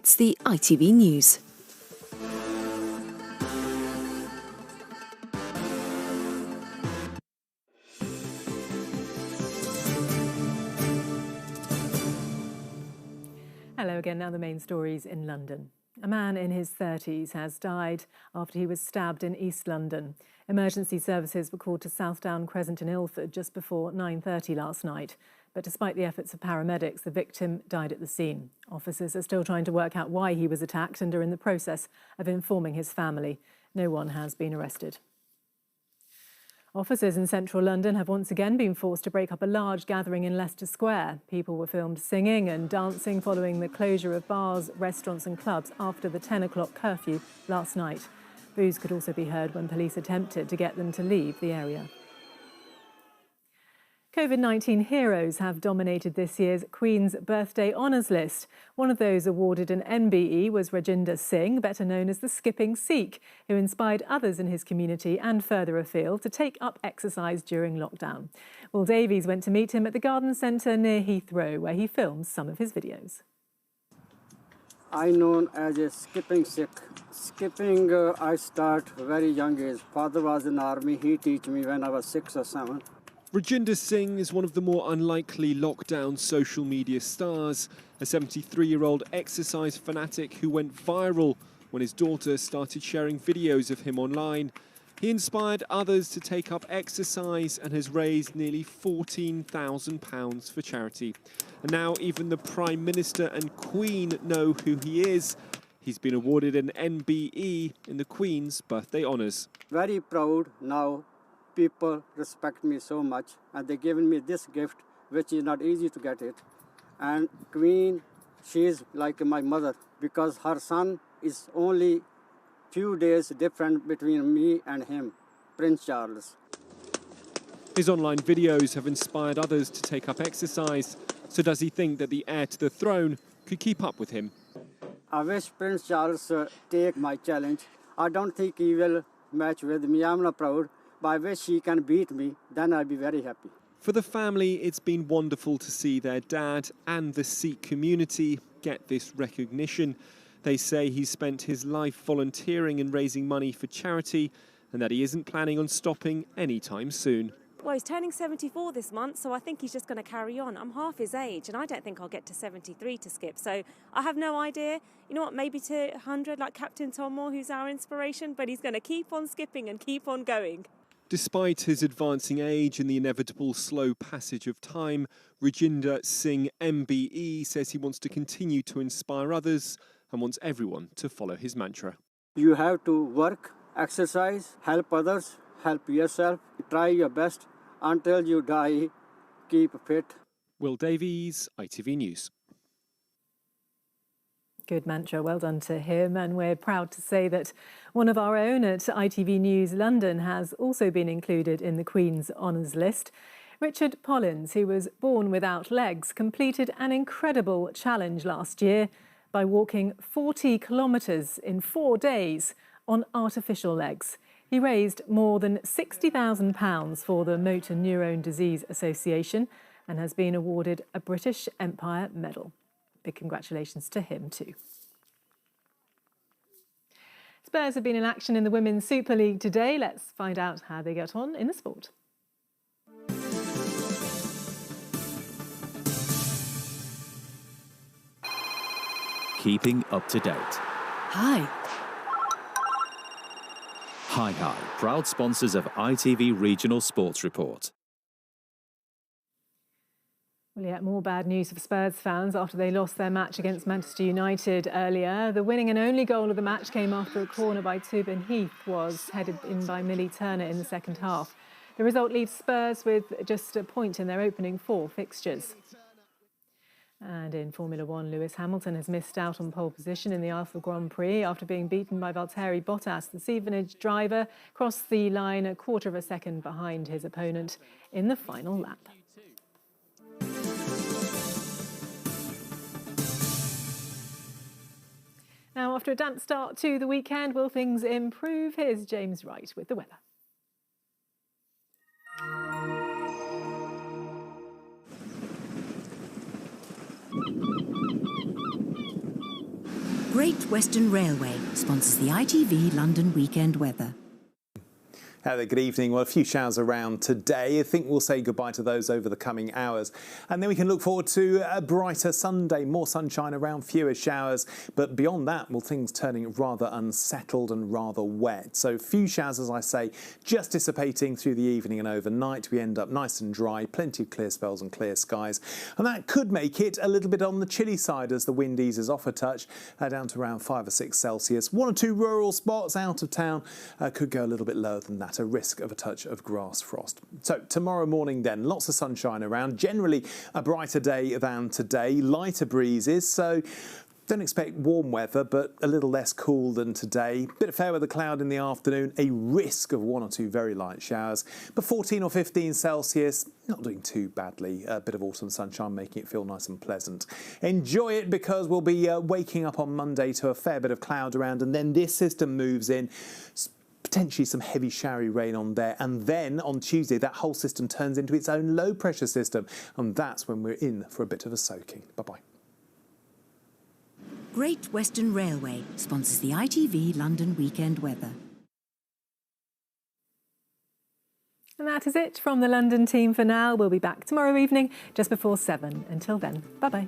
It's the ITV News. Hello again. Now the main stories in London. A man in his 30s has died after he was stabbed in East London. Emergency services were called to Southdown Crescent in Ilford just before 9:30 last night. But despite the efforts of paramedics, the victim died at the scene. Officers are still trying to work out why he was attacked and are in the process of informing his family. No one has been arrested. Officers in central London have once again been forced to break up a large gathering in Leicester Square. People were filmed singing and dancing following the closure of bars, restaurants and clubs after the 10 o'clock curfew last night. Boos could also be heard when police attempted to get them to leave the area. COVID-19 heroes have dominated this year's Queen's Birthday Honours list. One of those awarded an MBE was Rajinder Singh, better known as the Skipping Sikh, who inspired others in his community and further afield to take up exercise during lockdown. Will Davies went to meet him at the Garden Centre near Heathrow, where he films some of his videos. I'm known as a skipping Sikh. Skipping, I start very young age. Father was in army. He taught me when I was 6 or 7. Rajinder Singh is one of the more unlikely lockdown social media stars, a 73-year-old exercise fanatic who went viral when his daughter started sharing videos of him online. He inspired others to take up exercise and has raised nearly £14,000 for charity. And now even the Prime Minister and Queen know who he is. He's been awarded an MBE in the Queen's Birthday Honours. Very proud now. People respect me so much, and they've given me this gift, which is not easy to get it. And Queen, she is like my mother, because her son is only few days different between me and him, Prince Charles. His online videos have inspired others to take up exercise. So does he think that the heir to the throne could keep up with him? I wish Prince Charles take my challenge. I don't think he will match with me. I'm not proud. But I wish he can beat me, then I'll be very happy. For the family, it's been wonderful to see their dad and the Sikh community get this recognition. They say he's spent his life volunteering and raising money for charity and that he isn't planning on stopping anytime soon. Well, he's turning 74 this month, so I think he's just going to carry on. I'm half his age, and I don't think I'll get to 73 to skip. So I have no idea. You know what, maybe to 100, like Captain Tom Moore, who's our inspiration, but he's going to keep on skipping and keep on going. Despite his advancing age and the inevitable slow passage of time, Rajinder Singh MBE says he wants to continue to inspire others and wants everyone to follow his mantra. You have to work, exercise, help others, help yourself. Try your best until you die. Keep fit. Will Davies, ITV News. Good mantra, well done to him, and we're proud to say that one of our own at ITV News London has also been included in the Queen's Honours list. Richard Pollins, who was born without legs, completed an incredible challenge last year by walking 40 kilometres in 4 days on artificial legs. He raised more than £60,000 for the Motor Neurone Disease Association and has been awarded a British Empire Medal. Big congratulations to him too. Spurs have been in action in the Women's Super League today. Let's find out how they get on in the sport. Keeping up to date. Hi. Hi, proud sponsors of ITV Regional Sports Report. Well, yeah, more bad news for Spurs fans after they lost their match against Manchester United earlier. The winning and only goal of the match came after a corner by Tubin Heath was headed in by Millie Turner in the second half. The result leaves Spurs with just a point in their opening 4 fixtures. And in Formula One, Lewis Hamilton has missed out on pole position in the Alfa Grand Prix after being beaten by Valtteri Bottas. The Stevenage driver crossed the line a quarter of a second behind his opponent in the final lap. Now, after a damp start to the weekend, will things improve? Here's James Wright with the weather. Great Western Railway sponsors the ITV London weekend weather. Hello, good evening. Well, a few showers around today. I think we'll say goodbye to those over the coming hours. And then we can look forward to a brighter Sunday, more sunshine around, fewer showers. But beyond that, well, things turning rather unsettled and rather wet. So few showers, as I say, just dissipating through the evening and overnight. We end up nice and dry, plenty of clear spells and clear skies. And that could make it a little bit on the chilly side as the wind eases off a touch, down to around 5 or 6 Celsius. 1 or 2 rural spots out of town could go a little bit lower than that. A risk of a touch of grass frost. So tomorrow morning then, lots of sunshine around, generally a brighter day than today, lighter breezes, so don't expect warm weather, but a little less cool than today. Bit of fair weather cloud in the afternoon, a risk of 1 or 2 very light showers, but 14 or 15 Celsius, not doing too badly. A bit of autumn sunshine making it feel nice and pleasant. Enjoy it because we'll be waking up on Monday to a fair bit of cloud around, and then this system moves in. Potentially some heavy showery rain on there, and then on Tuesday that whole system turns into its own low pressure system, and that's when we're in for a bit of a soaking. Bye-bye. Great Western Railway sponsors the ITV London weekend weather. And that is it from the London team for now. We'll be back tomorrow evening just before 7. Until then, bye-bye.